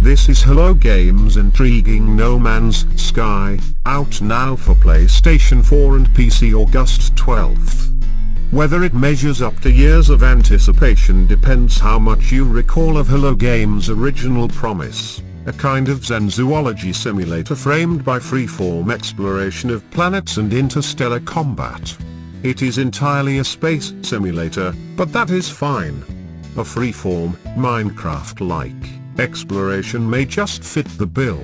This is Hello Games' intriguing No Man's Sky, out now for PlayStation 4 and PC August 12th. Whether it measures up to years of anticipation depends how much you recall of Hello Games' original promise, a kind of Zen zoology simulator framed by freeform exploration of planets and interstellar combat. It is entirely a space simulator, but that is fine. A freeform, Minecraft-like exploration may just fit the bill.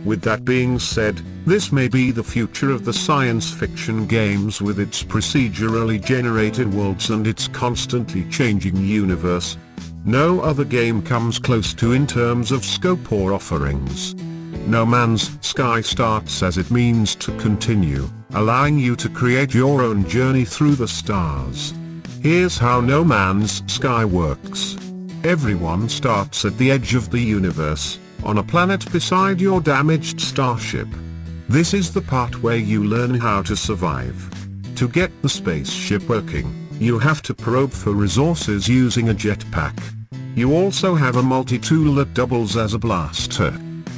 With that being said, this may be the future of the science fiction games with its procedurally generated worlds and its constantly changing universe. No other game comes close to in terms of scope or offerings. No Man's Sky starts as it means to continue, allowing you to create your own journey through the stars. Here's how No Man's Sky works. Everyone starts at the edge of the universe, on a planet beside your damaged starship. This is the part where you learn how to survive. To get the spaceship working, you have to probe for resources using a jetpack. You also have a multi-tool that doubles as a blaster.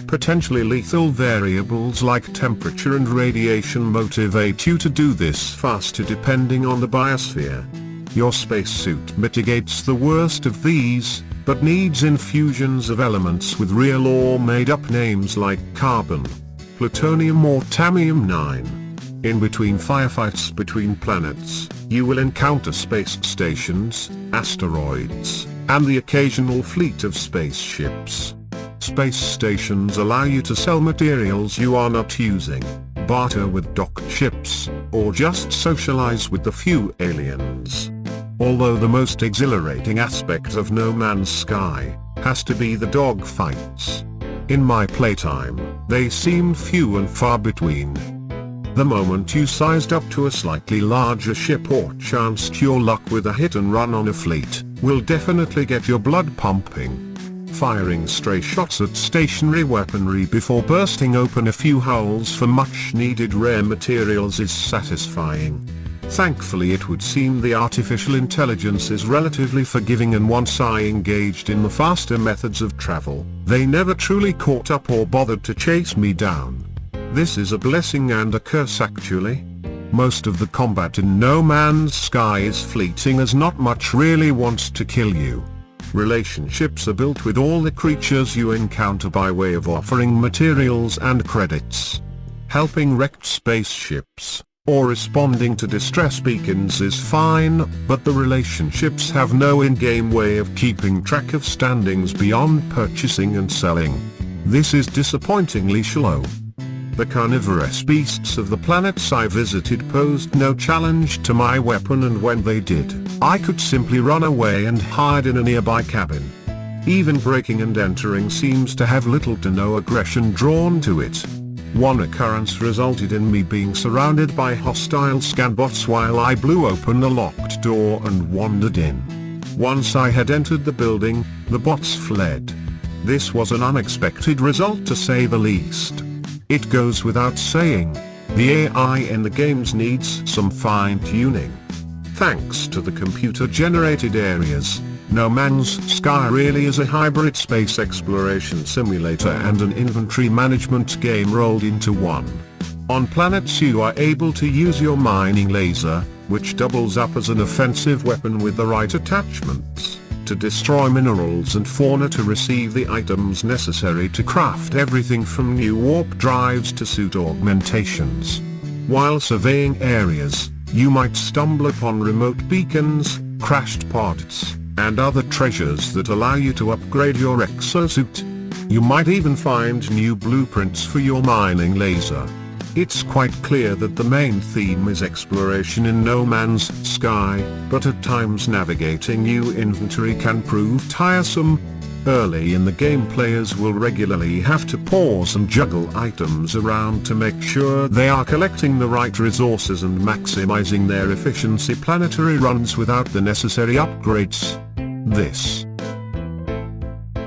Potentially lethal variables like temperature and radiation motivate you to do this faster depending on the biosphere. Your spacesuit mitigates the worst of these, but needs infusions of elements with real or made-up names like carbon, plutonium or tamium-9. In between firefights between planets, you will encounter space stations, asteroids, and the occasional fleet of spaceships. Space stations allow you to sell materials you are not using, barter with docked ships, or just socialize with the few aliens. Although the most exhilarating aspect of No Man's Sky has to be the dogfights. In my playtime, they seemed few and far between. The moment you sized up to a slightly larger ship or chanced your luck with a hit and run on a fleet, will definitely get your blood pumping. Firing stray shots at stationary weaponry before bursting open a few hulls for much needed rare materials is satisfying. Thankfully it would seem the artificial intelligence is relatively forgiving, and once I engaged in the faster methods of travel, they never truly caught up or bothered to chase me down. This is a blessing and a curse actually. Most of the combat in No Man's Sky is fleeting as not much really wants to kill you. Relationships are built with all the creatures you encounter by way of offering materials and credits. Helping wrecked spaceships, or responding to distress beacons is fine, but the relationships have no in-game way of keeping track of standings beyond purchasing and selling. This is disappointingly shallow. The carnivorous beasts of the planets I visited posed no challenge to my weapon, and when they did, I could simply run away and hide in a nearby cabin. Even breaking and entering seems to have little to no aggression drawn to it. One occurrence resulted in me being surrounded by hostile scanbots while I blew open a locked door and wandered in. Once I had entered the building, the bots fled. This was an unexpected result to say the least. It goes without saying, the AI in the games needs some fine-tuning. Thanks to the computer-generated areas, No Man's Sky really is a hybrid space exploration simulator and an inventory management game rolled into one. On planets you are able to use your mining laser, which doubles up as an offensive weapon with the right attachments, to destroy minerals and fauna to receive the items necessary to craft everything from new warp drives to suit augmentations. While surveying areas, you might stumble upon remote beacons, crashed pods, and other treasures that allow you to upgrade your exosuit. You might even find new blueprints for your mining laser. It's quite clear that the main theme is exploration in No Man's Sky, but at times navigating new inventory can prove tiresome. Early in the game, players will regularly have to pause and juggle items around to make sure they are collecting the right resources and maximizing their efficiency planetary runs without the necessary upgrades. This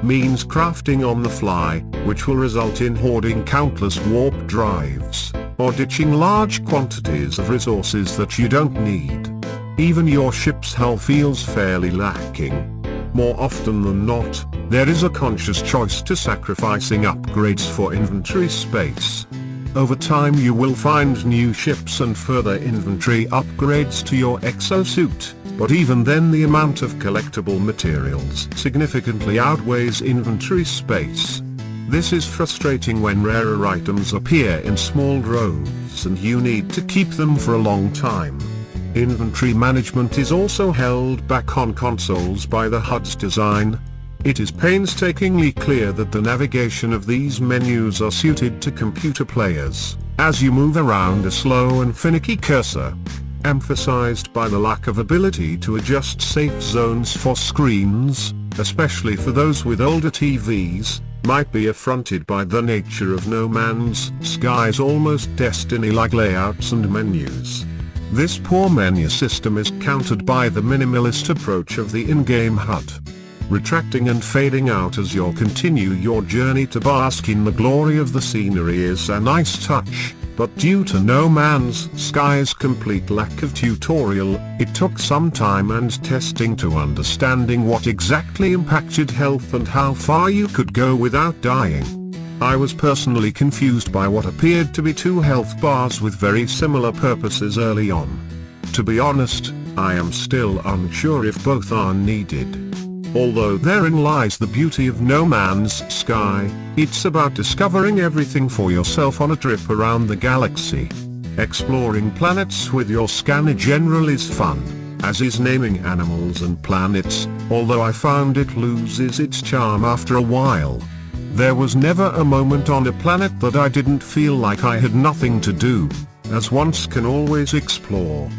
means crafting on the fly, which will result in hoarding countless warp drives, or ditching large quantities of resources that you don't need. Even your ship's hull feels fairly lacking. More often than not, there is a conscious choice to sacrificing upgrades for inventory space. Over time you will find new ships and further inventory upgrades to your exosuit, but even then the amount of collectible materials significantly outweighs inventory space. This is frustrating when rarer items appear in small droves and you need to keep them for a long time. Inventory management is also held back on consoles by the HUD's design. It is painstakingly clear that the navigation of these menus are suited to computer players, as you move around a slow and finicky cursor, emphasized by the lack of ability to adjust safe zones for screens, especially for those with older TVs, might be affronted by the nature of No Man's Sky's almost Destiny-like layouts and menus. This poor menu system is countered by the minimalist approach of the in-game HUD. Retracting and fading out as you continue your journey to bask in the glory of the scenery is a nice touch, but due to No Man's Sky's complete lack of tutorial, it took some time and testing to understanding what exactly impacted health and how far you could go without dying. I was personally confused by what appeared to be two health bars with very similar purposes early on. To be honest, I am still unsure if both are needed. Although therein lies the beauty of No Man's Sky, it's about discovering everything for yourself on a trip around the galaxy. Exploring planets with your scanner generally is fun, as is naming animals and planets, although I found it loses its charm after a while. There was never a moment on a planet that I didn't feel like I had nothing to do, as one can always explore.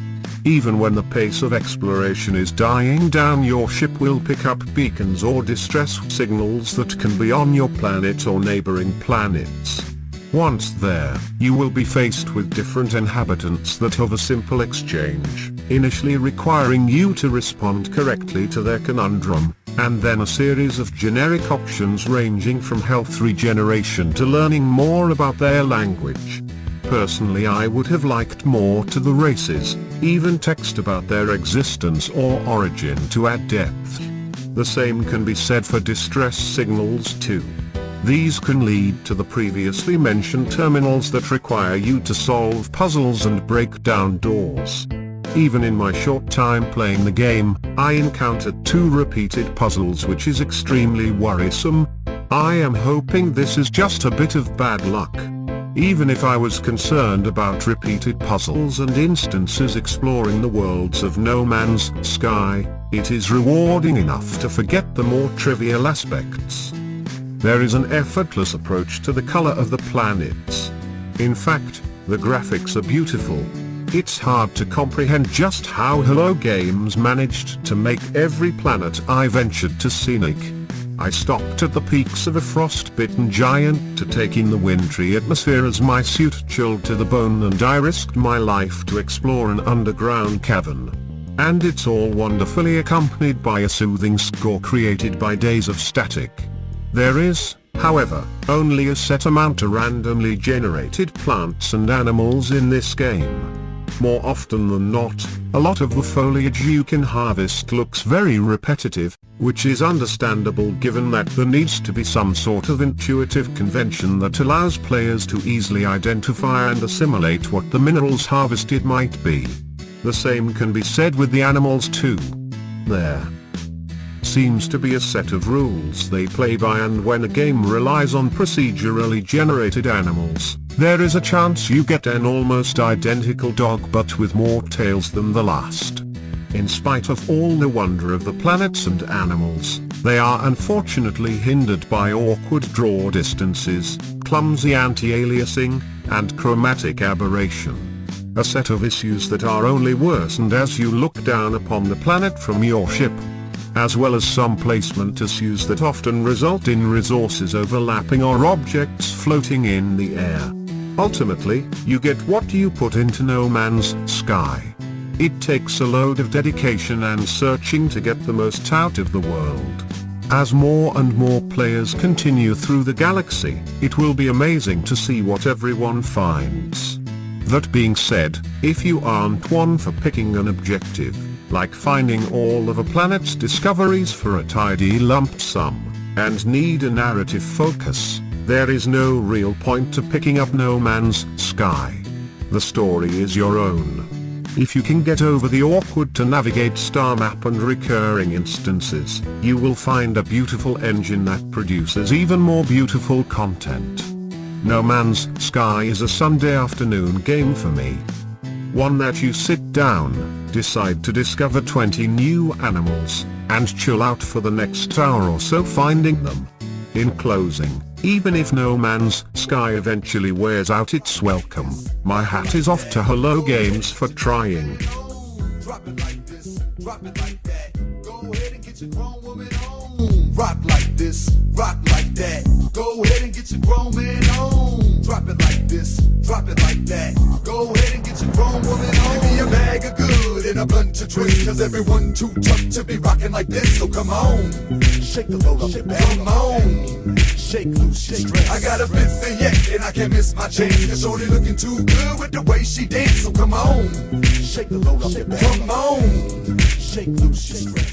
Even when the pace of exploration is dying down, your ship will pick up beacons or distress signals that can be on your planet or neighboring planets. Once there, you will be faced with different inhabitants that have a simple exchange, initially requiring you to respond correctly to their conundrum, and then a series of generic options ranging from health regeneration to learning more about their language. Personally, I would have liked more to the races, even text about their existence or origin to add depth. The same can be said for distress signals too. These can lead to the previously mentioned terminals that require you to solve puzzles and break down doors. Even in my short time playing the game, I encountered 2 repeated puzzles, which is extremely worrisome. I am hoping this is just a bit of bad luck. Even if I was concerned about repeated puzzles and instances exploring the worlds of No Man's Sky, it is rewarding enough to forget the more trivial aspects. There is an effortless approach to the color of the planets. In fact, the graphics are beautiful. It's hard to comprehend just how Hello Games managed to make every planet I ventured to scenic. I stopped at the peaks of a frost-bitten giant to take in the wintry atmosphere as my suit chilled to the bone, and I risked my life to explore an underground cavern. And it's all wonderfully accompanied by a soothing score created by days of static. There is, however, only a set amount of randomly generated plants and animals in this game. More often than not, a lot of the foliage you can harvest looks very repetitive, which is understandable given that there needs to be some sort of intuitive convention that allows players to easily identify and assimilate what the minerals harvested might be. The same can be said with the animals too. There seems to be a set of rules they play by, and when a game relies on procedurally generated animals, there is a chance you get an almost identical dog but with more tails than the last. In spite of all the wonder of the planets and animals, they are unfortunately hindered by awkward draw distances, clumsy anti-aliasing, and chromatic aberration. A set of issues that are only worsened as you look down upon the planet from your ship, as well as some placement issues that often result in resources overlapping or objects floating in the air. Ultimately, you get what you put into No Man's Sky. It takes a load of dedication and searching to get the most out of the world. As more and more players continue through the galaxy, it will be amazing to see what everyone finds. That being said, if you aren't one for picking an objective, like finding all of a planet's discoveries for a tidy lump sum, and need a narrative focus, there is no real point to picking up No Man's Sky. The story is your own. If you can get over the awkward to navigate star map and recurring instances, you will find a beautiful engine that produces even more beautiful content. No Man's Sky is a Sunday afternoon game for me. One that you sit down, decide to discover 20 new animals, and chill out for the next hour or so finding them. In closing, even if No Man's Sky eventually wears out its welcome, my hat is off to Hello Games for trying. Drop it like this, drop it like that. Go ahead and get your grown woman on. Rock like this, rock like that. Go ahead and get your grown man on. Drop it like this, drop it like that. Go ahead and get your grown woman on. Give me a bag of good and a bunch of tricks, cause everyone too tough to be rocking like this. So come on, shake the load up, come on, shake loose your stress. I got a busy yet and I can't miss my chance, cause shorty looking too good with the way she dance. So come on, shake the load up, come on, shake loose your stress.